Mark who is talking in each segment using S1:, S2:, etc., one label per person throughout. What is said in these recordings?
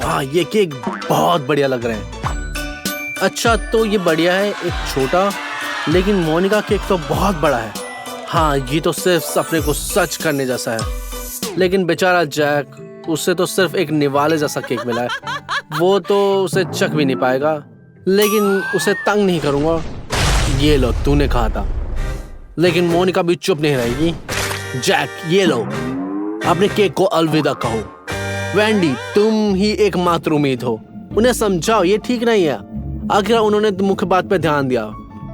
S1: हाँ, ये केक बहुत बढ़िया लग रहे हैं। अच्छा, तो ये बढ़िया है, एक छोटा, लेकिन मोनिका केक तो बहुत बड़ा है। हाँ, ये तो सिर्फ अपने को सच करने जैसा है। लेकिन बेचारा जैक, उससे तो सिर्फ एक निवाले जैसा केक मिला है। वो तो उसे चख भी नहीं पाएगा, लेकिन उसे तंग नहीं करूंगा। ये लो, तूने कहा था। लेकिन मोनिका भी चुप नहीं रहेगी। जैक, ये लो, अपने केक को अलविदा कहो। वेंडी, तुम ही एकमात्र उम्मीद हो। उन्हें समझाओ, ये ठीक नहीं है। आखिर उन्होंने मुख्य बात पे ध्यान दिया।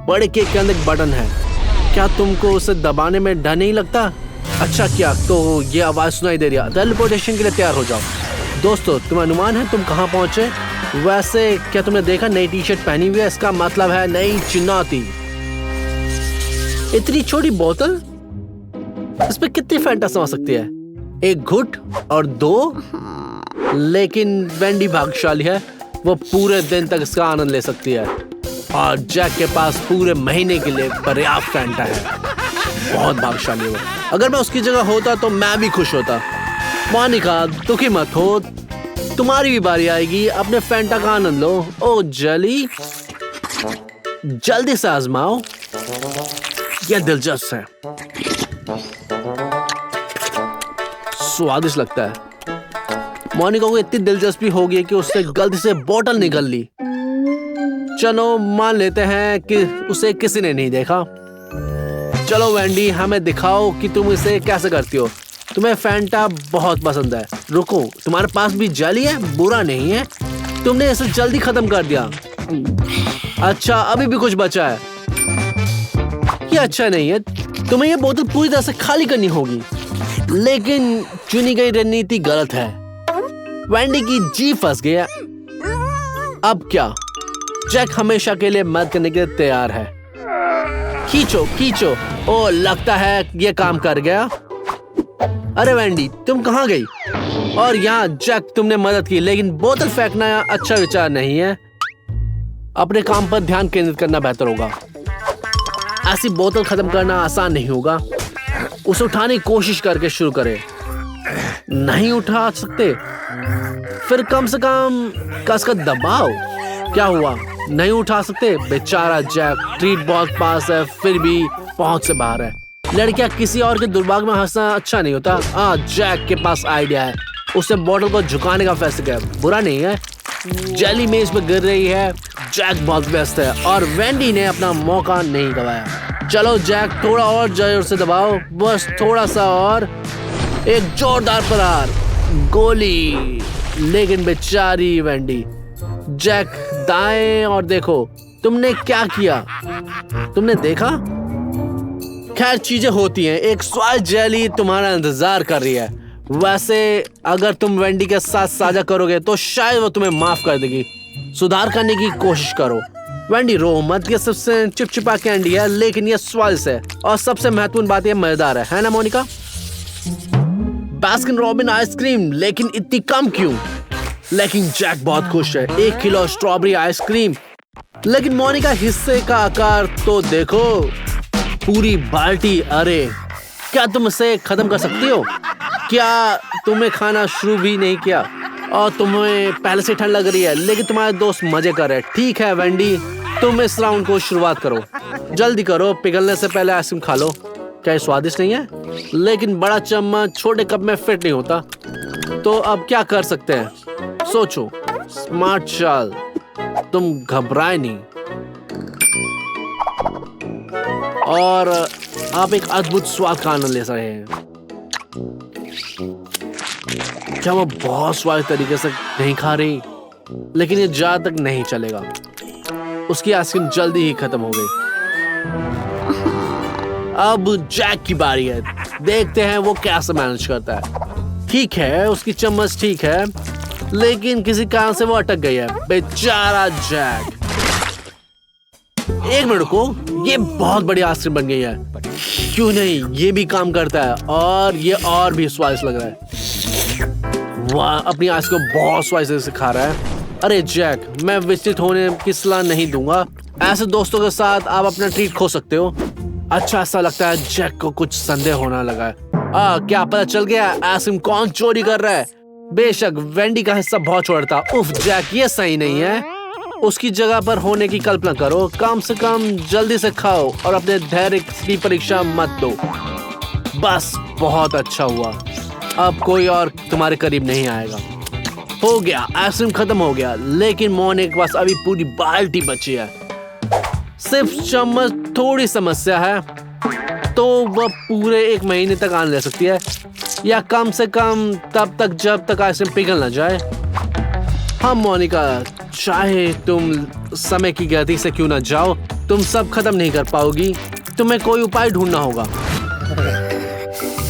S1: बड़े केक के अंदर एक बटन है, क्या तुमको उसे दबाने में डर नहीं लगता? अच्छा, क्या तो ये आवाज सुनाई दे रही है। टेलीपोर्टेशन के लिए तैयार हो जाओ। दोस्तों, तुम्हें अनुमान है तुम कहाँ पहुंचे? वैसे क्या तुमने देखा नई टी शर्ट पहनी हुई है? इसका मतलब है नई चुनौती। इतनी छोटी बोतल, इस पे कितनी फैंटा समा सकती है? एक घुट और 2। लेकिन वेंडी भाग्यशाली है, वो पूरे दिन तक इसका आनंद ले सकती है। और जैक के पास पूरे महीने के लिए पर्याप्त फैंटा है। बहुत भाग्यशाली है। अगर मैं उसकी जगह होता तो मैं भी खुश होता। मोनिका, दुखी मत हो, तुम्हारी भी बारी आएगी। अपने फैंटा का आनंद लो। ओ जली, जल्दी से आजमाओ, यह दिलचस्प है। स्वादिष्ट लगता है। मोनिका को इतनी दिलचस्पी हो गई कि उससे गलती से बोतल निकल ली। चलो मान लेते हैं कि उसे किसी ने नहीं देखा। चलो वेंडी, हमें दिखाओ कि तुम इसे कैसे करती हो। तुम्हें फैंटा बहुत पसंद है। रुको, तुम्हारे पास भी जली है? बुरा नहीं है, तुमने इसे जल्दी खत्म कर दिया। अच्छा, अभी भी कुछ बचा है। ये अच्छा नहीं है, तुम्हें ये बोतल पूरी तरह से खाली करनी होगी। लेकिन चुनी गई रणनीति गलत है। वेंडी की जी फंस गया। अब क्या? जैक हमेशा के लिए मदद करने के लिए तैयार है। खींचो खींचो। ओ, लगता है ये काम कर गया। अरे वेंडी, तुम कहाँ गई? और यहाँ जैक, तुमने मदद की, लेकिन बोतल फेंकना अच्छा विचार नहीं है। अपने काम पर ध्यान केंद्रित करना बेहतर होगा। ऐसी बोतल खत्म करना आसान नहीं होगा। उसे उठाने की कोशिश करके शुरू करें। नहीं उठा सकते? फिर कम से कम कसकर दबाओ। क्या हुआ? नहीं उठा सकते? बेचारा जैक, ट्रीट बहुत पास है, फिर भी पहुंच से बाहर है। लड़कियां किसी और के दुर्भाग्य में हंसना अच्छा नहीं होता। जैक के पास आइडिया है। उसे बोतल को झुकाने का फैसला किया। बुरा नहीं है। जेली मेज पे गिर रही है। जैक बहुत व्यस्त है और वेंडी ने अपना मौका नहीं गवाया। चलो जैक, थोड़ा और जोर से दबाओ, बस थोड़ा सा और। एक जोरदार प्रहार, गोली। लेकिन बेचारी वेंडी। जैक, दाएं और देखो। तुमने क्या किया? तुमने देखा? खैर, चीजें होती हैं। एक स्वाद जेली तुम्हारा इंतजार कर रही है। वैसे अगर तुम वेंडी के साथ साझा करोगे तो शायद वो तुम्हें माफ कर देगी। सुधार करने की कोशिश करो। वेंडी, रो मत। ये सबसे चिपचिपा कैंडी है, लेकिन ये स्वादिष्ट है और सबसे महत्वपूर्ण बात ये मजेदार है ना मोनिका? बास्किन रॉबिन आइसक्रीम, लेकिन इतनी कम क्यों? लेकिन जैक बहुत खुश है। 1 किलो स्ट्रॉबेरी आइसक्रीम। लेकिन मोनिका, हिस्से का आकार तो देखो, पूरी बाल्टी। अरे, क्या तुम इसे खत्म कर सकती हो? क्या तुमने खाना शुरू भी नहीं किया? और तुम्हें पहले से ठंड लग रही है, लेकिन तुम्हारे दोस्त मजे कर रहे हैं। ठीक है वेंडी, तुम इस राउंड को शुरुआत करो। जल्दी करो, पिघलने से पहले आइसक्रीम खा लो। क्या स्वादिष्ट नहीं है? लेकिन बड़ा चम्मच छोटे कप में फिट नहीं होता। तो अब क्या कर सकते हैं? सोचो। स्मार्ट चाल, तुम घबराए नहीं और आप एक अद्भुत स्वाद का आनंद ले रहे हैं। क्या वो बहुत स्वादिष्ट तरीके से नहीं खा रही? लेकिन ये ज्यादा तक नहीं चलेगा। उसकी आइसक्रीम जल्दी ही खत्म हो गई। अब जैक की बारी है। देखते हैं वो कैसे मैनेज करता है। ठीक है, उसकी चम्मच ठीक है, लेकिन किसी कारण से वो अटक गई है। बेचारा जैक। 1 मिनट को, ये बहुत बड़ी आइसक्रीम बन गई है। क्यों नहीं, ये भी काम करता है और ये और भी स्वादिष्ट लग रहा है। वाह, अपनी आइसक्रीम बहुत स्वादिष्ट से खा रहा है। अरे जैक, मैं विचलित होने की सलाह नहीं दूंगा। ऐसे दोस्तों के साथ आप अपना ट्रीट खो सकते हो। अच्छा, ऐसा लगता है जैक को कुछ संदेह होने लगा है। क्या पता चल गया आइसक्रीम कौन चोरी कर रहा है? बेशक वेंडी का हिस्सा बहुत छोटा था। उफ जैक, ये सही नहीं है। उसकी जगह पर होने की कल्पना करो। कम से कम जल्दी से खाओ और अपने धैर्य की परीक्षा मत दो। बस बहुत अच्छा हुआ, अब कोई और तुम्हारे करीब नहीं आएगा। हो गया, आइसक्रीम खत्म हो गया, लेकिन मोने के पास अभी पूरी बाल्टी बची है। सिर्फ चम्मच थोड़ी समस्या है, तो वह पूरे 1 महीने तक आने ले सकती है, या कम से कम तब तक जब तक आइसक्रीम पिघल न जाए। हाँ मोनिका, चाहे तुम समय की गति से क्यों ना जाओ, तुम सब खत्म नहीं कर पाओगी। तुम्हें कोई उपाय ढूंढना होगा।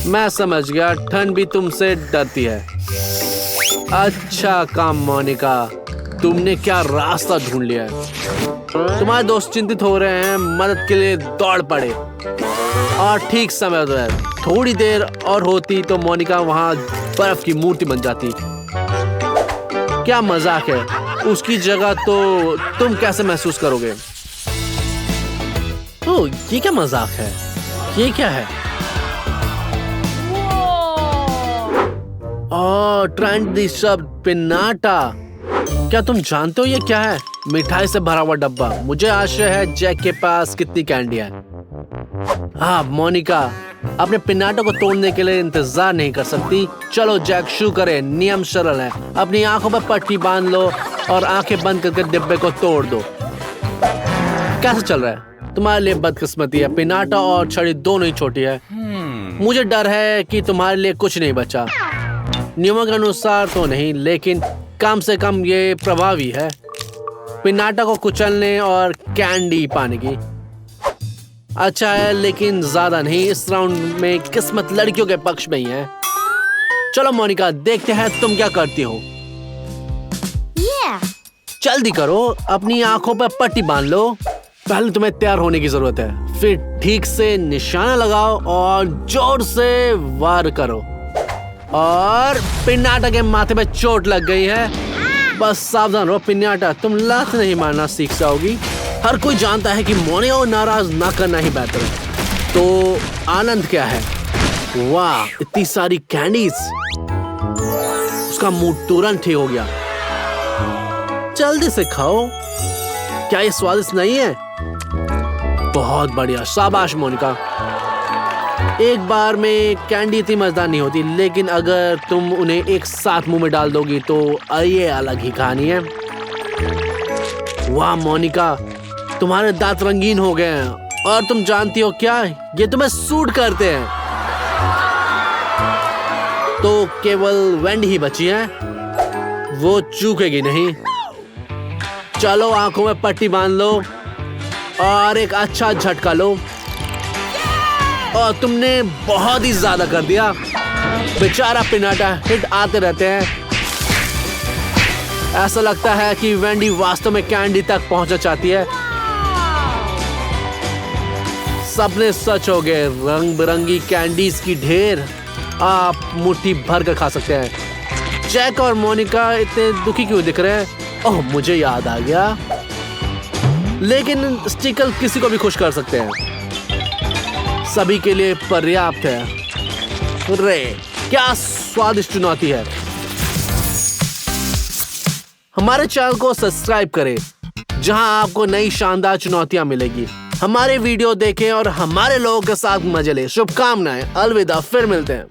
S1: मैं समझ गया, ठंड भी तुमसे डरती है। अच्छा काम मोनिका, तुमने क्या रास्ता ढूंढ लिया है। तुम्हारे दोस्त चिंतित हो रहे हैं, मदद के लिए दौड़ पड़े। और ठीक समय पर थोड़ी देर और होती तो मोनिका वहां बर्फ की मूर्ति बन जाती। क्या मजाक है, उसकी जगह तो तुम कैसे महसूस करोगे? ओह, ये क्या मजाक है? ये क्या है? ओह, ट्रेंडी शब्द पिनाटा। क्या तुम जानते हो ये क्या है? मिठाई से भरा हुआ डब्बा। मुझे आशा है जैक के पास कितनी कैंडी है। हाँ मोनिका, अपने पिनाटो को तोड़ने के लिए इंतजार नहीं कर सकती। चलो जैक, शुरू करें। नियम सरल है, अपनी आंखों पर पट्टी बांध लो और आंखें बंद करके डिब्बे को तोड़ दो। कैसे चल रहा है? तुम्हारे लिए बदकिस्मती है, पिनाटा और छड़ी दोनों ही छोटी है। मुझे डर है कि तुम्हारे लिए कुछ नहीं बचा। नियमों के अनुसार तो नहीं, लेकिन कम से कम ये प्रभावी है पिनाटा को कुचलने और कैंडी पाने की। अच्छा है, लेकिन ज्यादा नहीं। इस राउंड में किस्मत लड़कियों के पक्ष में ही है। चलो मोनिका, देखते हैं तुम क्या करती हो। जल्दी करो, अपनी आंखों पर पट्टी बांध लो। पहले तुम्हें तैयार होने की जरूरत है, फिर ठीक से निशाना लगाओ और जोर से वार करो। और पिनाटा के माथे पे चोट लग गई है। बस सावधान रहो पिनाटा, तुम लात नहीं मारना सीख जाओगी। हर कोई जानता है कि मोने को नाराज ना करना ही बेहतर है। तो आनंद क्या है? वाह, इतनी सारी कैंडीज। उसका मूड तुरंत ठीक हो गया। जल्दी से खाओ। क्या ये स्वादिष्ट नहीं है? बहुत बढ़िया, शाबाश मोनिका। एक बार में कैंडी इतनी मजेदार नहीं होती, लेकिन अगर तुम उन्हें एक साथ मुंह में डाल दोगी तो ये अलग ही कहानी है। वाह मोनिका, तुम्हारे दांत रंगीन हो गए हैं। और तुम जानती हो क्या, ये तुम्हें सूट करते हैं। तो केवल वेंडी ही बची है, वो चूकेगी नहीं। चलो आंखों में पट्टी बांध लो और एक अच्छा झटका लो। और तुमने बहुत ही ज्यादा कर दिया। बेचारा पिनाटा, हिट आते रहते हैं। ऐसा लगता है कि वेंडी वास्तव में कैंडी तक पहुंचना चाहती है। सपने सच हो गए। रंग बिरंगी कैंडीज की ढेर आप मुट्ठी भर कर खा सकते हैं। जैक और मोनिका इतने दुखी क्यों दिख रहे हैं? ओह, मुझे याद आ गया। लेकिन स्टिकल किसी को भी खुश कर सकते हैं। सभी के लिए पर्याप्त है। रे, क्या स्वादिष्ट चुनौती है। हमारे चैनल को सब्सक्राइब करें, जहां आपको नई शानदार चुनौतियां मिलेगी। हमारे वीडियो देखें और हमारे लोगों के साथ मजे लें। शुभकामनाएं। अलविदा, फिर मिलते हैं।